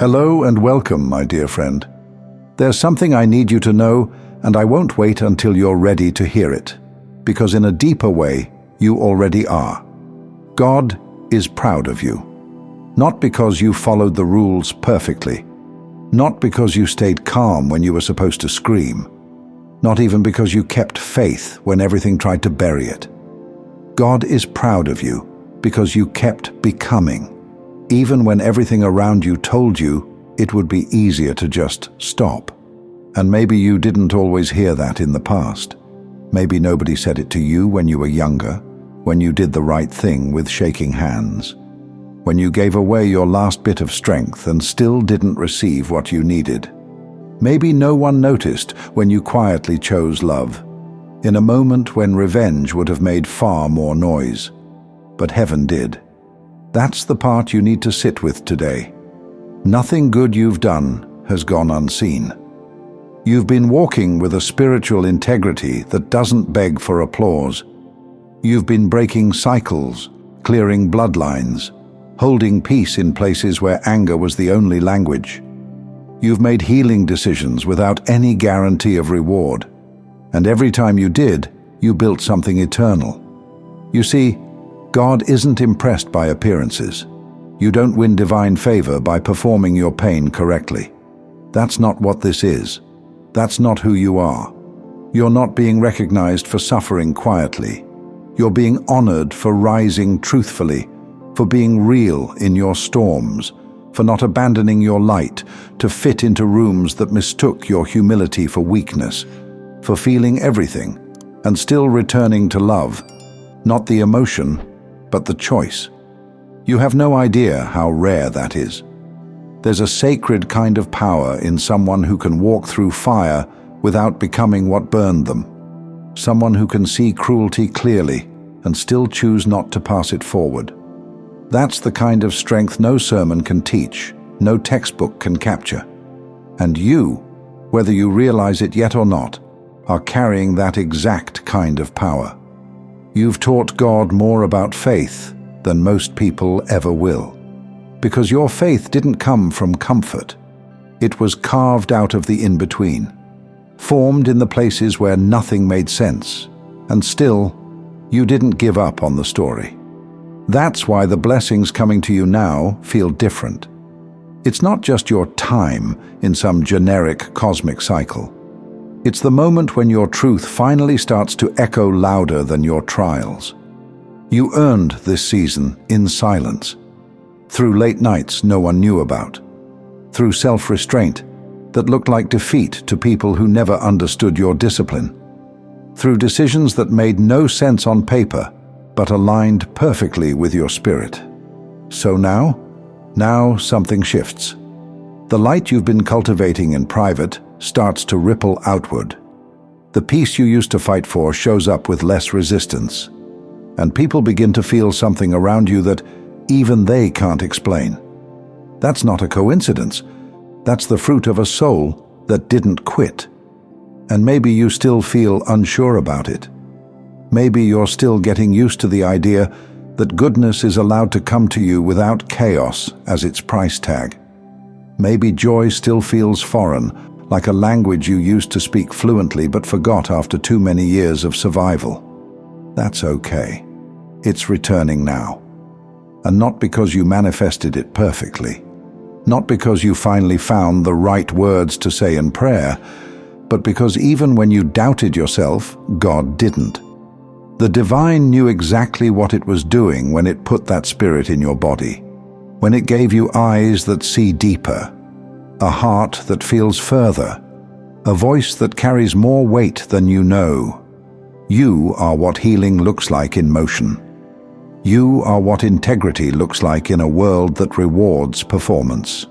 Hello and welcome, my dear friend. There's something I need you to know, and I won't wait until you're ready to hear it, because in a deeper way, you already are. God is proud of you. Not because you followed the rules perfectly, not because you stayed calm when you were supposed to scream, not even because you kept faith when everything tried to bury it. God is proud of you because you kept becoming, even when everything around you told you it would be easier to just stop. And maybe you didn't always hear that in the past. Maybe nobody said it to you when you were younger, when you did the right thing with shaking hands, when you gave away your last bit of strength and still didn't receive what you needed. Maybe no one noticed when you quietly chose love, in a moment when revenge would have made far more noise. But heaven did. That's the part you need to sit with today. Nothing good you've done has gone unseen. You've been walking with a spiritual integrity that doesn't beg for applause. You've been breaking cycles, clearing bloodlines, holding peace in places where anger was the only language. You've made healing decisions without any guarantee of reward. And every time you did, you built something eternal. You see, God isn't impressed by appearances. You don't win divine favor by performing your pain correctly. That's not what this is. That's not who you are. You're not being recognized for suffering quietly. You're being honored for rising truthfully, for being real in your storms, for not abandoning your light to fit into rooms that mistook your humility for weakness, for feeling everything and still returning to love, not the emotion, but the choice. You have no idea how rare that is. There's a sacred kind of power in someone who can walk through fire without becoming what burned them. Someone who can see cruelty clearly and still choose not to pass it forward. That's the kind of strength no sermon can teach, no textbook can capture. And you, whether you realize it yet or not, are carrying that exact kind of power. You've taught God more about faith than most people ever will. Because your faith didn't come from comfort. It was carved out of the in-between, formed in the places where nothing made sense, and still, you didn't give up on the story. That's why the blessings coming to you now feel different. It's not just your time in some generic cosmic cycle. It's the moment when your truth finally starts to echo louder than your trials. You earned this season in silence, through late nights no one knew about, through self-restraint that looked like defeat to people who never understood your discipline, through decisions that made no sense on paper but aligned perfectly with your spirit. So now something shifts. The light you've been cultivating in private starts to ripple outward. The peace you used to fight for shows up with less resistance, and people begin to feel something around you that even they can't explain. That's not a coincidence. That's the fruit of a soul that didn't quit. And maybe you still feel unsure about it. Maybe you're still getting used to the idea that goodness is allowed to come to you without chaos as its price tag. Maybe joy still feels foreign, like a language you used to speak fluently but forgot after too many years of survival. That's okay. It's returning now. And not because you manifested it perfectly, not because you finally found the right words to say in prayer, but because even when you doubted yourself, God didn't. The divine knew exactly what it was doing when it put that spirit in your body, when it gave you eyes that see deeper, a heart that feels further, a voice that carries more weight than you know. You are what healing looks like in motion. You are what integrity looks like in a world that rewards performance.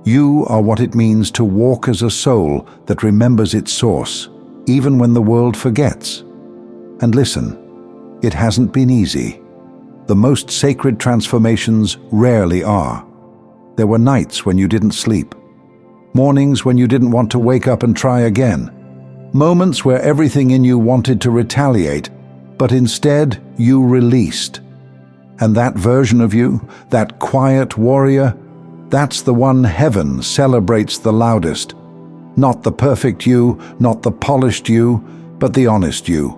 You are what it means to walk as a soul that remembers its source, even when the world forgets. And listen, it hasn't been easy. The most sacred transformations rarely are. There were nights when you didn't sleep, mornings when you didn't want to wake up and try again, moments where everything in you wanted to retaliate, but instead you released. And that version of you, that quiet warrior, That's the one heaven celebrates the loudest. Not the perfect you, not the polished you, but the honest you.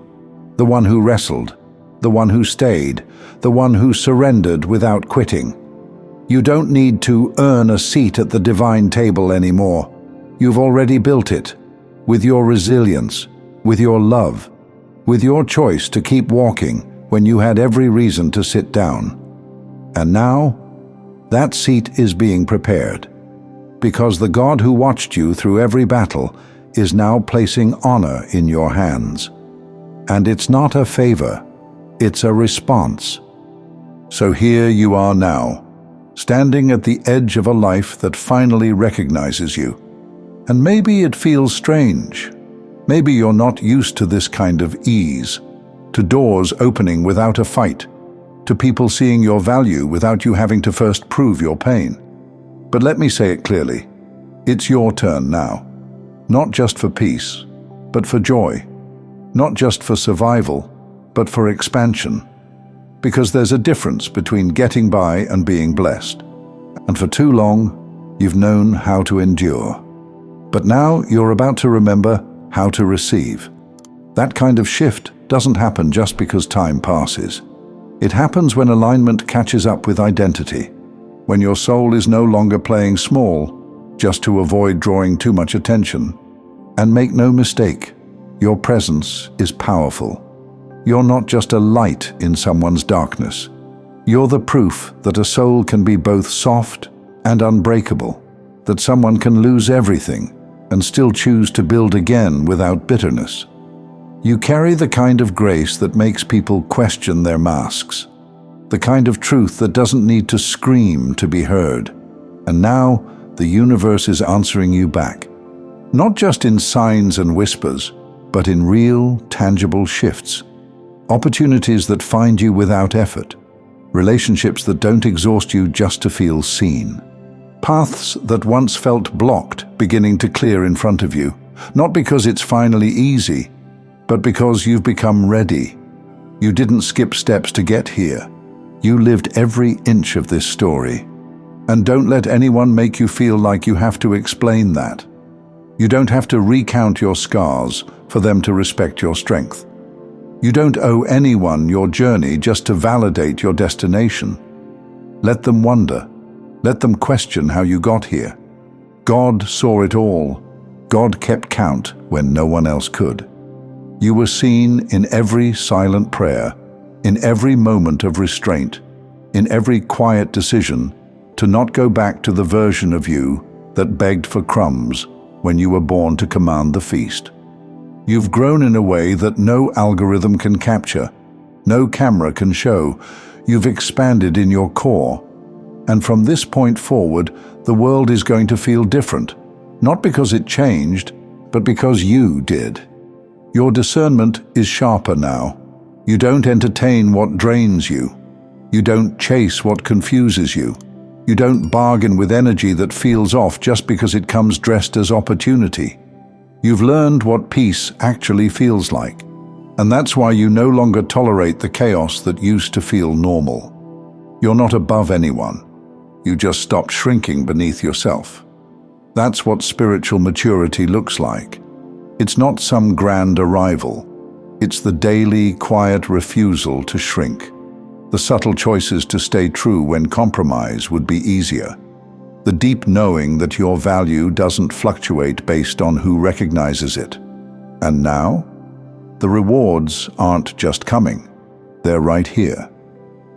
The one who wrestled, the one who stayed, the one who surrendered without quitting. You don't need to earn a seat at the divine table anymore. You've already built it, with your resilience, with your love, with your choice to keep walking when you had every reason to sit down. And now, that seat is being prepared, because the God who watched you through every battle is now placing honor in your hands. And it's not a favor, it's a response. So here you are now, standing at the edge of a life that finally recognizes you. And maybe it feels strange. Maybe you're not used to this kind of ease, to doors opening without a fight, to people seeing your value without you having to first prove your pain. But let me say it clearly. It's your turn now. Not just for peace, but for joy. Not just for survival, but for expansion. Because there's a difference between getting by and being blessed. And for too long, you've known how to endure. But now you're about to remember how to receive. That kind of shift doesn't happen just because time passes. It happens when alignment catches up with identity, when your soul is no longer playing small just to avoid drawing too much attention. And make no mistake, your presence is powerful. You're not just a light in someone's darkness. You're the proof that a soul can be both soft and unbreakable, that someone can lose everything and still choose to build again without bitterness. You carry the kind of grace that makes people question their masks, the kind of truth that doesn't need to scream to be heard. And now, the universe is answering you back. Not just in signs and whispers, but in real, tangible shifts. Opportunities that find you without effort. Relationships that don't exhaust you just to feel seen. Paths that once felt blocked beginning to clear in front of you. Not because it's finally easy, but because you've become ready. You didn't skip steps to get here. You lived every inch of this story. And don't let anyone make you feel like you have to explain that. You don't have to recount your scars for them to respect your strength. You don't owe anyone your journey just to validate your destination. Let them wonder. Let them question how you got here. God saw it all. God kept count when no one else could. You were seen in every silent prayer, in every moment of restraint, in every quiet decision to not go back to the version of you that begged for crumbs when you were born to command the feast. You've grown in a way that no algorithm can capture, no camera can show. You've expanded in your core. And from this point forward, the world is going to feel different, not because it changed, but because you did. Your discernment is sharper now. You don't entertain what drains you. You don't chase what confuses you. You don't bargain with energy that feels off just because it comes dressed as opportunity. You've learned what peace actually feels like. And that's why you no longer tolerate the chaos that used to feel normal. You're not above anyone. You just stopped shrinking beneath yourself. That's what spiritual maturity looks like. It's not some grand arrival. It's the daily, quiet refusal to shrink. The subtle choices to stay true when compromise would be easier. The deep knowing that your value doesn't fluctuate based on who recognizes it. And now, the rewards aren't just coming. They're right here.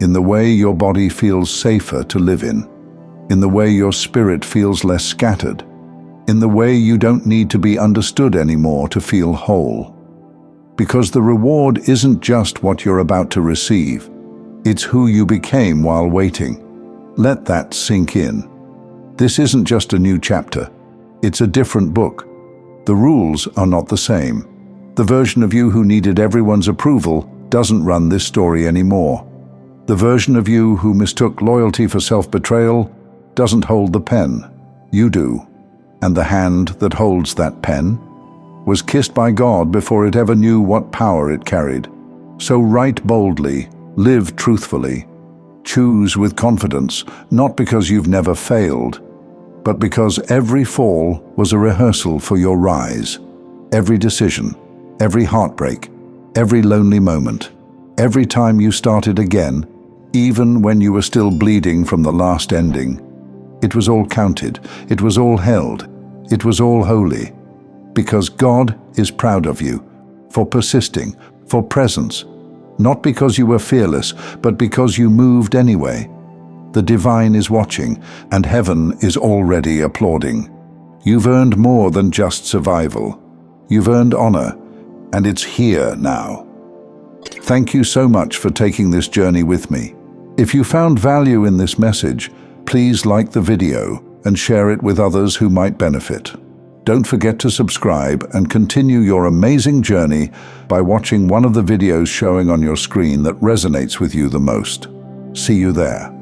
In the way your body feels safer to live in the way your spirit feels less scattered, in the way you don't need to be understood anymore to feel whole. Because the reward isn't just what you're about to receive, it's who you became while waiting. Let that sink in. This isn't just a new chapter, it's a different book. The rules are not the same. The version of you who needed everyone's approval doesn't run this story anymore. The version of you who mistook loyalty for self-betrayal doesn't hold the pen. You do. And the hand that holds that pen was kissed by God before it ever knew what power it carried. So write boldly, live truthfully, choose with confidence, not because you've never failed, but because every fall was a rehearsal for your rise. Every decision, every heartbreak, every lonely moment, every time you started again, even when you were still bleeding from the last ending, it was all counted, it was all held, it was all holy. Because God is proud of you, for persisting, for presence, not because you were fearless, but because you moved anyway. The divine is watching, and heaven is already applauding. You've earned more than just survival. You've earned honor, and it's here now. Thank you so much for taking this journey with me. If you found value in this message, please like the video and share it with others who might benefit. Don't forget to subscribe and continue your amazing journey by watching one of the videos showing on your screen that resonates with you the most. See you there.